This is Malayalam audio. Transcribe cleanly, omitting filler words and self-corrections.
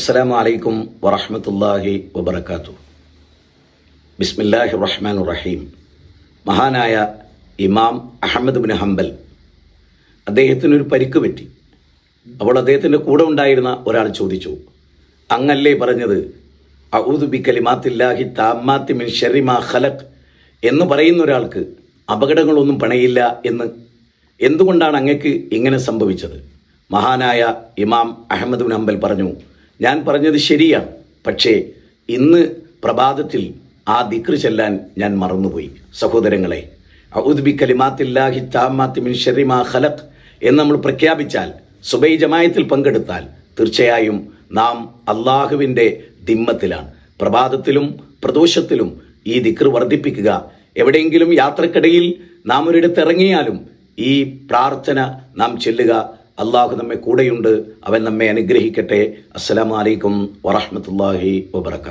അസ്സലാമു അലൈക്കും വറഹ്മത്തുള്ളാഹി വബറകാതുഹു. ബിസ്മില്ലാഹിർ റഹ്മാനിർ റഹീം. മഹാനായ ഇമാം അഹ്മദ് ബിൻ ഹംബൽ, അദ്ദേഹത്തിനൊരു പരിക്ക് പറ്റി. അപ്പോൾ അദ്ദേഹത്തിൻ്റെ കൂടെ ഉണ്ടായിരുന്ന ഒരാൾ ചോദിച്ചു, അങ്ങല്ലേ പറഞ്ഞത് അഊദു ബികലിമാത്തില്ലാഹി താമ്മാത്തി മിൻ ശർരി മാ ഖലഖ് എന്ന് പറയുന്ന ഒരാൾക്ക് അപകടങ്ങളൊന്നും പണയില്ല എന്ന്? എന്തുകൊണ്ടാണ് അങ്ങക്ക് ഇങ്ങനെ സംഭവിച്ചത്? മഹാനായ ഇമാം അഹ്മദ് ബിൻ ഹംബൽ പറഞ്ഞു, ഞാൻ പറഞ്ഞത് ശരിയാണ്, പക്ഷേ ഇന്ന് പ്രഭാതത്തിൽ ആ ദിക്ർ ചെല്ലാൻ ഞാൻ മറന്നുപോയി. സഹോദരങ്ങളെ, അഊദു ബികലിമാത്തില്ലാഹി താമ്മാത്തി മിൻ ശർരി മാ ഖലഖ് എന്ന് നമ്മൾ പ്രഖ്യാപിച്ചാൽ, സുബൈ ജമായത്തിൽ പങ്കെടുത്താൽ തീർച്ചയായും നാം അള്ളാഹുവിൻ്റെ ദിമ്മത്തിലാണ്. പ്രഭാതത്തിലും പ്രദോഷത്തിലും ഈ ദിക്ർ വർദ്ധിപ്പിക്കുക. എവിടെയെങ്കിലും യാത്രക്കിടയിൽ നാം ഒരിടത്ത് ഇറങ്ങിയാലും ഈ പ്രാർത്ഥന നാം ചൊല്ലുക. അള്ളാഹു നമ്മെ കൂടെയുണ്ട്, അവൻ നമ്മെ അനുഗ്രഹിക്കട്ടെ. അസ്സലാമു അലൈക്കും വറഹ്മത്തുള്ളാഹി വബറകാതുഹു.